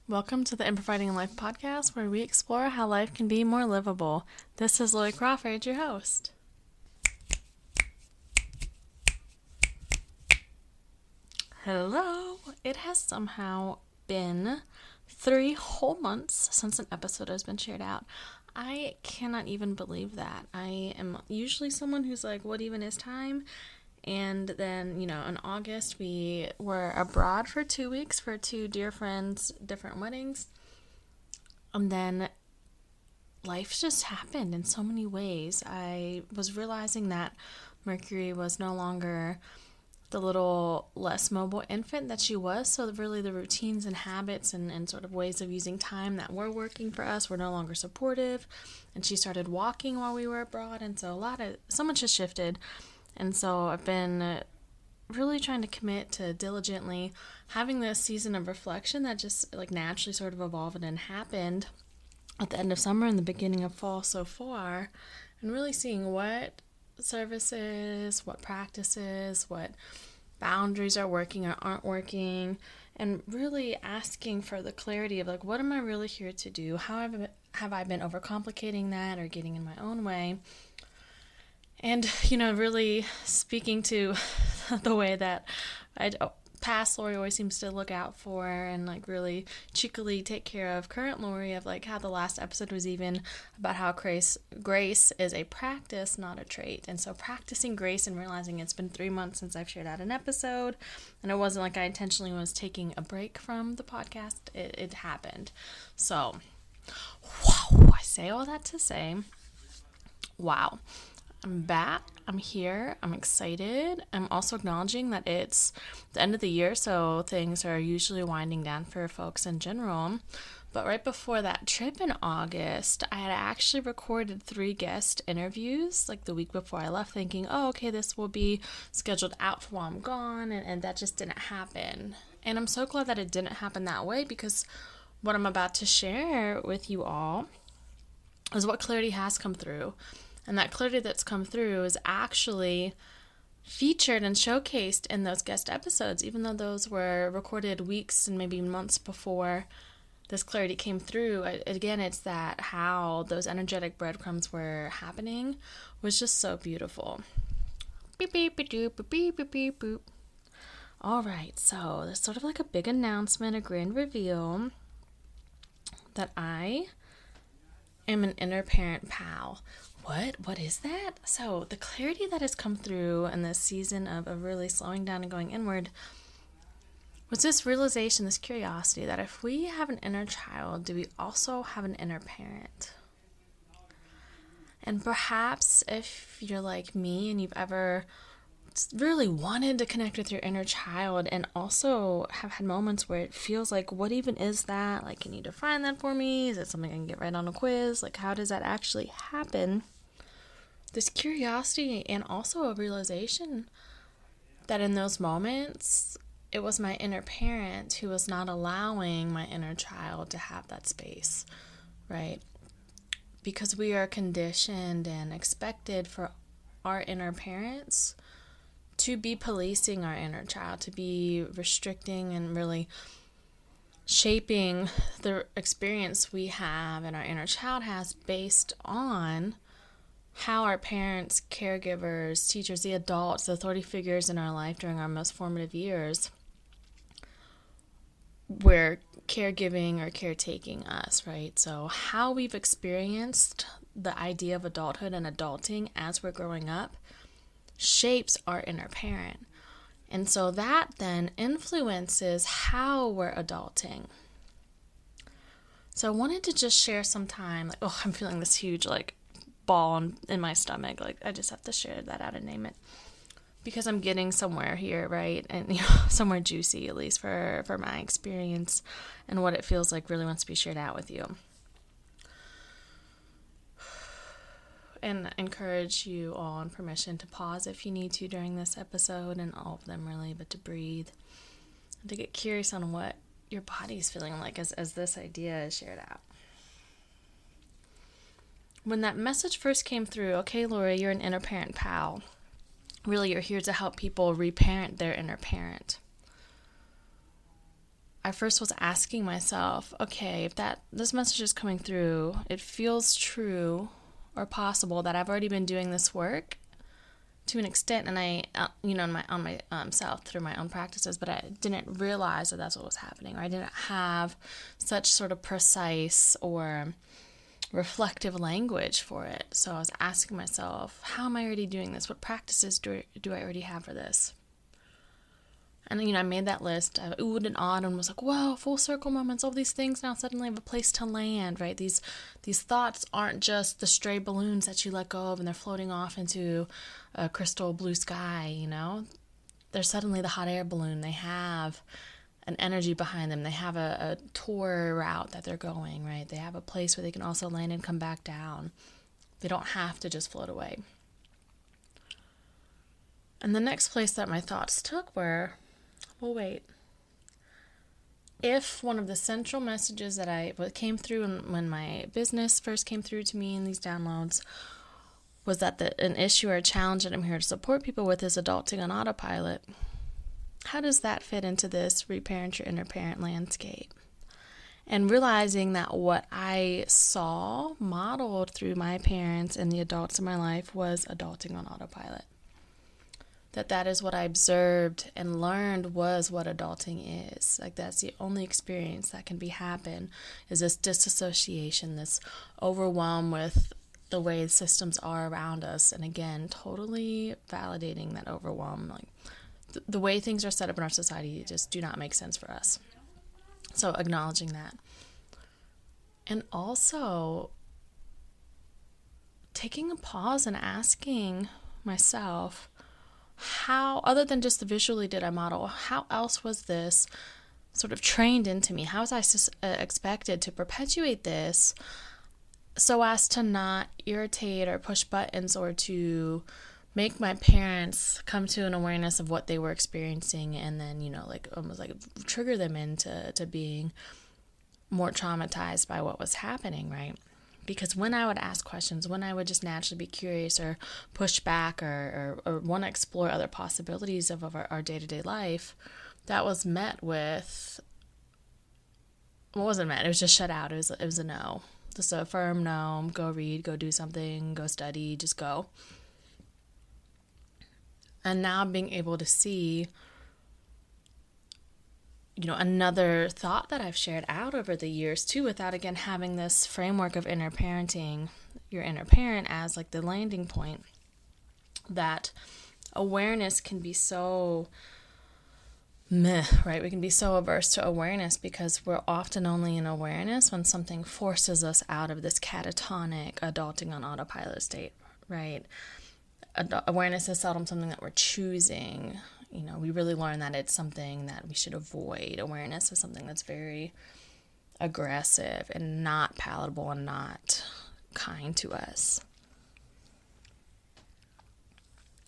Welcome to the Improvising Life podcast, where we explore how life can be more livable. This is Lori Crawford, your host. Hello. It has somehow been 3 whole months since an episode has been shared out. I cannot even believe that. I am usually someone who's like, what even is time? And then, in August, we were abroad for 2 weeks for 2 dear friends' different weddings. And then life just happened in so many ways. I was realizing that Mercury was no longer the little less mobile infant that she was. So really the routines and habits and sort of ways of using time that were working for us were no longer supportive. And she started walking while we were abroad. And so so much has shifted. And so I've been really trying to commit to diligently having this season of reflection that just like naturally sort of evolved and happened at the end of summer and the beginning of fall so far, and really seeing what services, what practices, what boundaries are working or aren't working, and really asking for the clarity of like, what am I really here to do? How have I been overcomplicating that or getting in my own way? And, really speaking to the way that past Lori always seems to look out for and like really cheekily take care of current Lori, of like how the last episode was even about how grace is a practice, not a trait. And so practicing grace and realizing it's been 3 months since I've shared out an episode, and it wasn't like I intentionally was taking a break from the podcast. It happened. So, wow, I say all that to say, wow. I'm back. I'm here. I'm excited. I'm also acknowledging that it's the end of the year, so things are usually winding down for folks in general. But right before that trip in August, I had actually recorded 3 guest interviews like the week before I left, thinking, oh, okay, this will be scheduled out for while I'm gone, and that just didn't happen. And I'm so glad that it didn't happen that way, because what I'm about to share with you all is what clarity has come through. And that clarity that's come through is actually featured and showcased in those guest episodes, even though those were recorded weeks and maybe months before this clarity came through. Again, it's that how those energetic breadcrumbs were happening was just so beautiful. Beep, beep, beep, doop, beep, beep, beep, boop. All right, so there's sort of like a big announcement, a grand reveal that I am an inner parent pal. What is that? So the clarity that has come through in this season of really slowing down and going inward was this realization, this curiosity that if we have an inner child, do we also have an inner parent? And perhaps if you're like me and you've ever really wanted to connect with your inner child and also have had moments where it feels like, what even is that? Like, can you define that for me? Is it something I can get right on a quiz? Like, how does that actually happen? This curiosity and also a realization that in those moments, it was my inner parent who was not allowing my inner child to have that space, right? Because we are conditioned and expected for our inner parents to be policing our inner child, to be restricting and really shaping the experience we have and our inner child has based on how our parents, caregivers, teachers, the adults, the authority figures in our life during our most formative years were caregiving or caretaking us, right? So how we've experienced the idea of adulthood and adulting as we're growing up shapes our inner parent. And so that then influences how we're adulting. So I wanted to just share some time, like, I'm feeling this huge, ball in my stomach. I just have to share that out and name it. Because I'm getting somewhere here, right? And, somewhere juicy, at least for my experience and what it feels like really wants to be shared out with you. And encourage you all on permission to pause if you need to during this episode, and all of them really, but to breathe and to get curious on what your body's feeling like as this idea is shared out. When that message first came through, okay, Lori, you're an inner parent pal. Really, you're here to help people reparent their inner parent. I first was asking myself, okay, if this message is coming through, it feels true or possible that I've already been doing this work to an extent, and I, on my self through my own practices, but I didn't realize that that's what was happening, or I didn't have such sort of precise or reflective language for it. So I was asking myself, how am I already doing this? What practices do I already have for this? And, I made that list. I oohed and awed and was like, wow, full circle moments. All these things now suddenly have a place to land, right? These thoughts aren't just the stray balloons that you let go of and they're floating off into a crystal blue sky, They're suddenly the hot air balloon. They have an energy behind them. They have a tour route that they're going, right? They have a place where they can also land and come back down. They don't have to just float away. And the next place that my thoughts took were, well, wait. If one of the central messages that came through when my business first came through to me in these downloads was that an issue or a challenge that I'm here to support people with is adulting on autopilot, how does that fit into this reparent your inner parent landscape? And realizing that what I saw modeled through my parents and the adults in my life was adulting on autopilot. That is what I observed and learned was what adulting is. Like, that's the only experience that can happen, is this disassociation, this overwhelm with the way the systems are around us. And again, totally validating that overwhelm. Like, the way things are set up in our society just do not make sense for us. So acknowledging that. And also taking a pause and asking myself, how, other than just the visually did I model, how else was this sort of trained into me? How was I expected to perpetuate this so as to not irritate or push buttons or to make my parents come to an awareness of what they were experiencing and then, almost like trigger them into being more traumatized by what was happening, right? Because when I would ask questions, when I would just naturally be curious or push back or want to explore other possibilities of our day-to-day life, that was met with, well, it wasn't met, it was just shut out. It was a no. Just a firm no, go read, go do something, go study, just go. And now being able to see, another thought that I've shared out over the years too, without again having this framework of inner parenting, your inner parent as like the landing point, that awareness can be so right? We can be so averse to awareness because we're often only in awareness when something forces us out of this catatonic adulting on autopilot state, right? Awareness is seldom something that we're choosing. We really learn that it's something that we should avoid. Awareness is something that's very aggressive and not palatable and not kind to us.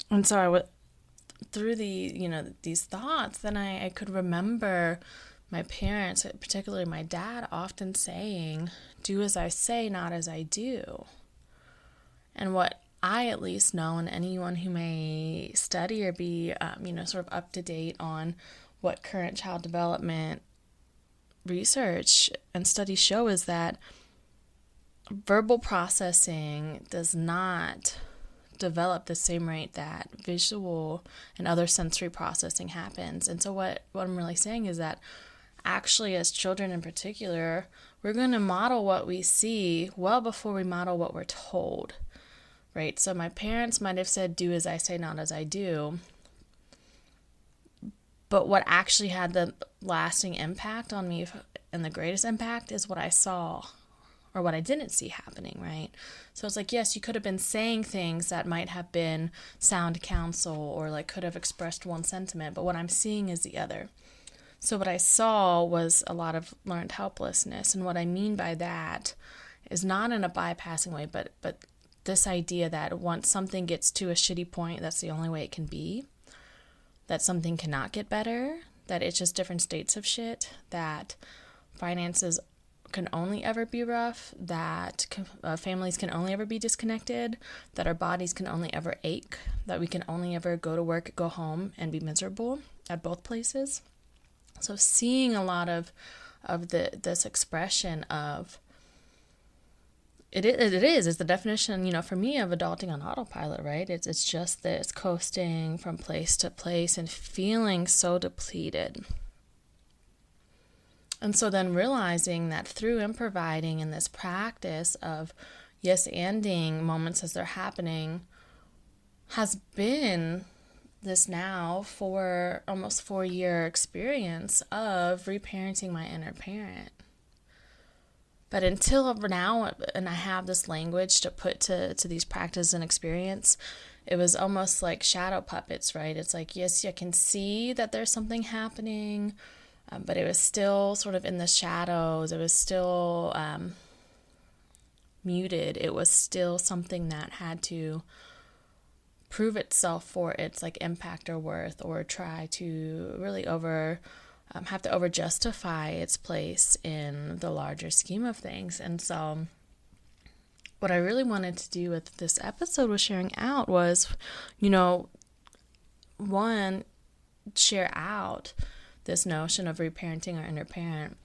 And so through these thoughts, then I could remember my parents, particularly my dad, often saying, do as I say, not as I do. And what I at least know, and anyone who may study or be, sort of up to date on what current child development research and studies show, is that verbal processing does not develop the same rate that visual and other sensory processing happens. And so what I'm really saying is that actually, as children in particular, we're going to model what we see well before we model what we're told. Right? So my parents might have said, do as I say, not as I do. But what actually had the lasting impact on me and the greatest impact is what I saw or what I didn't see happening, right? So it's like, yes, you could have been saying things that might have been sound counsel or like could have expressed one sentiment, but what I'm seeing is the other. So what I saw was a lot of learned helplessness. And what I mean by that is not in a bypassing way, but this idea that once something gets to a shitty point, that's the only way it can be, that something cannot get better, that it's just different states of shit, that finances can only ever be rough, that families can only ever be disconnected, that our bodies can only ever ache, that we can only ever go to work, go home, and be miserable at both places. So seeing a lot of this expression of it is the definition, for me, of adulting on autopilot, right? It's just this coasting from place to place and feeling so depleted. And so then realizing that through improvising in this practice of yes-anding moments as they're happening has been this now for almost 4-year experience of reparenting my inner parent. But until now, and I have this language to put to these practices and experience, it was almost like shadow puppets, right? It's like, yes, you can see that there's something happening, but it was still sort of in the shadows. It was still muted. It was still something that had to prove itself for its like impact or worth, or try to really have to over justify its place in the larger scheme of things. And so what I really wanted to do with this episode was sharing out was, one, share out this notion of reparenting our inner parent,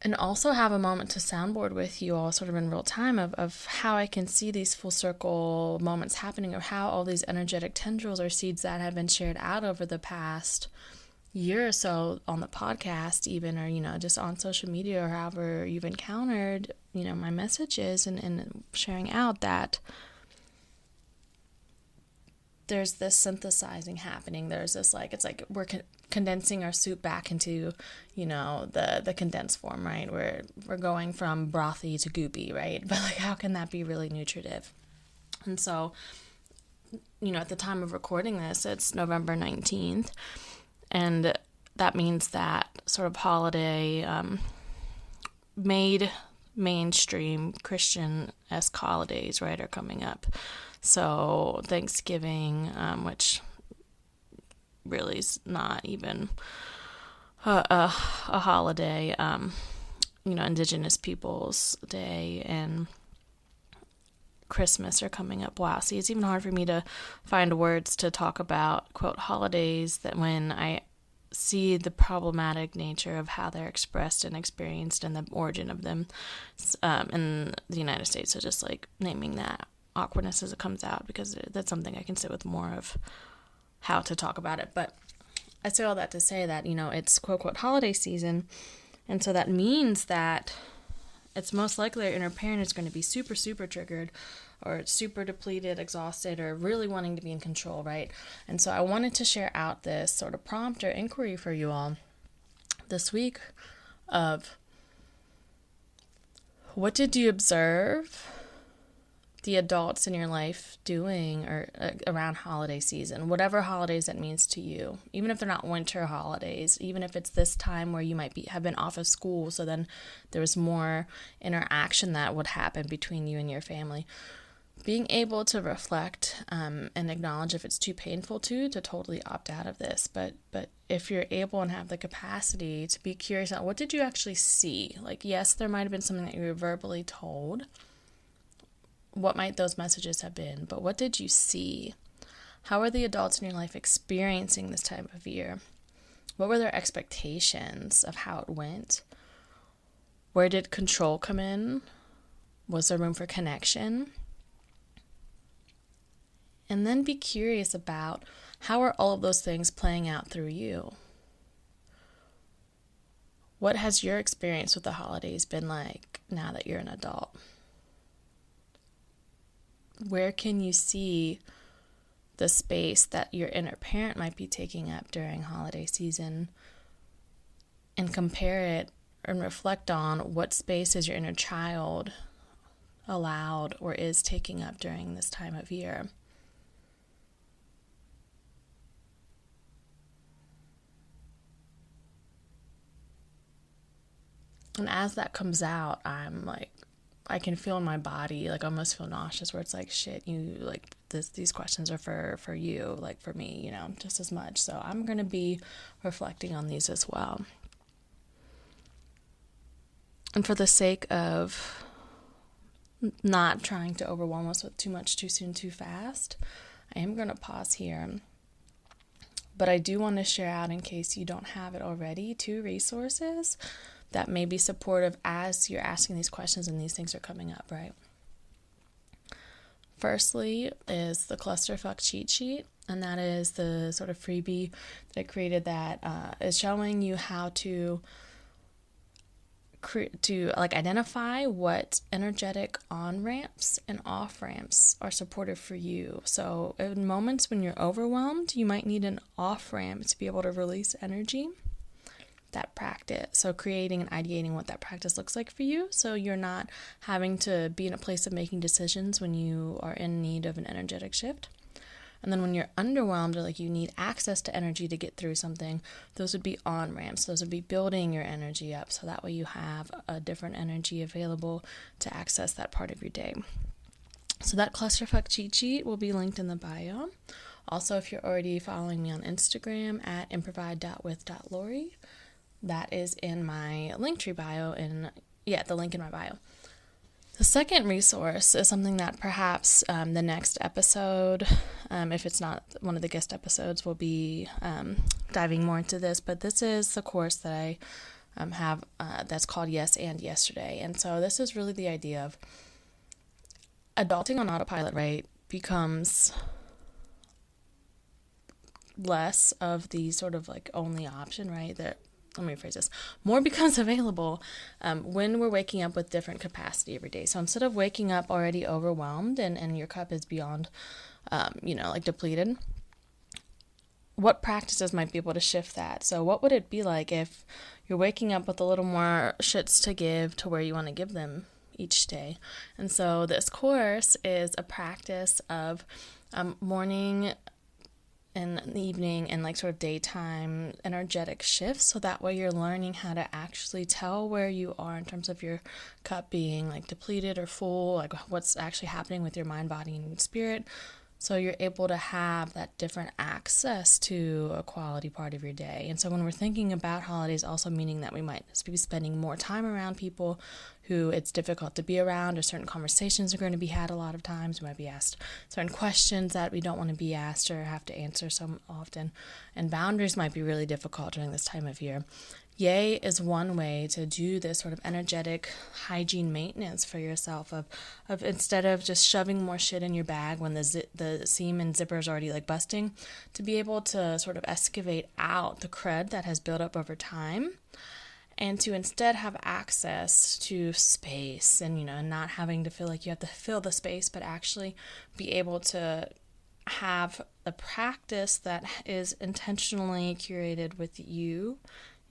and also have a moment to soundboard with you all sort of in real time of how I can see these full circle moments happening, or how all these energetic tendrils or seeds that have been shared out over the past year or so on the podcast even, or, just on social media, or however you've encountered, my messages and sharing out, that there's this synthesizing happening. There's this it's like we're condensing our soup back into, the condensed form, right? We're going from brothy to goopy, right? But how can that be really nutritive? And so, at the time of recording this, it's November 19th. And that means that sort of holiday, made mainstream Christian-esque holidays, right, are coming up. So Thanksgiving, which really is not even a holiday, Indigenous Peoples Day and Christmas are coming up. Wow, see, it's even hard for me to find words to talk about, quote, holidays, that when I see the problematic nature of how they're expressed and experienced and the origin of them in the United States. So just naming that awkwardness as it comes out, because that's something I can sit with more of how to talk about it. But I say all that to say that, it's quote, quote, holiday season. And so that means that it's most likely our inner parent is going to be super, super triggered, or super depleted, exhausted, or really wanting to be in control, right? And so I wanted to share out this sort of prompt or inquiry for you all this week of, what did you observe the adults in your life doing or around holiday season, whatever holidays that means to you, even if they're not winter holidays, even if it's this time where you might have been off of school, so then there was more interaction that would happen between you and your family. Being able to reflect and acknowledge if it's too painful to totally opt out of this, but if you're able and have the capacity to be curious about, what did you actually see? Yes, there might have been something that you were verbally told. What might those messages have been? But what did you see? How are the adults in your life experiencing this time of year? What were their expectations of how it went? Where did control come in? Was there room for connection? And then be curious about, how are all of those things playing out through you? What has your experience with the holidays been like now that you're an adult? Where can you see the space that your inner parent might be taking up during holiday season, and compare it and reflect on what space is your inner child allowed or is taking up during this time of year? And as that comes out, I can feel in my body, I almost feel nauseous, where it's shit, these questions are for you, for me, just as much. So I'm going to be reflecting on these as well. And for the sake of not trying to overwhelm us with too much, too soon, too fast, I am going to pause here But I do want to share out, in case you don't have it already, 2 resources that may be supportive as you're asking these questions and these things are coming up, right? Firstly is the Clusterfuck Cheatsheet, and that is the sort of freebie that I created that is showing you how to identify what energetic on ramps and off ramps are supportive for you. So in moments when you're overwhelmed, you might need an off ramp to be able to release energy. That practice, so creating and ideating what that practice looks like for you, so you're not having to be in a place of making decisions when you are in need of an energetic shift. And then when you're underwhelmed, or like you need access to energy to get through something, those would be on ramps. Those would be building your energy up, so that way you have a different energy available to access that part of your day. So that Clusterfuck cheat sheet will be linked in the bio. Also, if you're already following me on Instagram at improvide.with.lori, that is in my Linktree bio, the link in my bio. The second resource is something that perhaps the next episode, if it's not one of the guest episodes, will be diving more into this. But this is the course that I have that's called Yes and Yesterday. And so this is really the idea of adulting on autopilot, right, becomes less of the sort of like only option, right? Let me rephrase this. More becomes available when we're waking up with different capacity every day. So instead of waking up already overwhelmed and your cup is beyond, depleted, what practices might be able to shift that? So what would it be like if you're waking up with a little more shits to give to where you want to give them each day? And so this course is a practice of morning in the evening and like sort of daytime energetic shifts, so that way you're learning how to actually tell where you are in terms of your cup being like depleted or full, like what's actually happening with your mind, body, and spirit, so you're able to have that different access to a quality part of your day. And so when we're thinking about holidays, also meaning that we might be spending more time around people who it's difficult to be around, or certain conversations are going to be had a lot of times. We might be asked certain questions that we don't want to be asked or have to answer so often. And boundaries might be really difficult during this time of year. Yay is one way to do this sort of energetic hygiene maintenance for yourself of instead of just shoving more shit in your bag when the seam and zipper is already like busting, to be able to sort of excavate out the crud that has built up over time, and to instead have access to space and, not having to feel like you have to fill the space, but actually be able to have a practice that is intentionally curated with you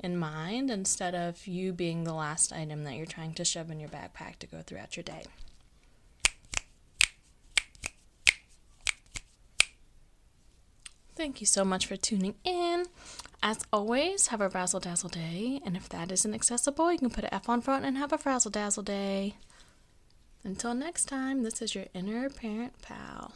in mind, instead of you being the last item that you're trying to shove in your backpack to go throughout your day. Thank you so much for tuning in. As always, have a razzle dazzle day, and if that isn't accessible, you can put an F on front and have a frazzle dazzle day. Until next time, this is your inner parent pal.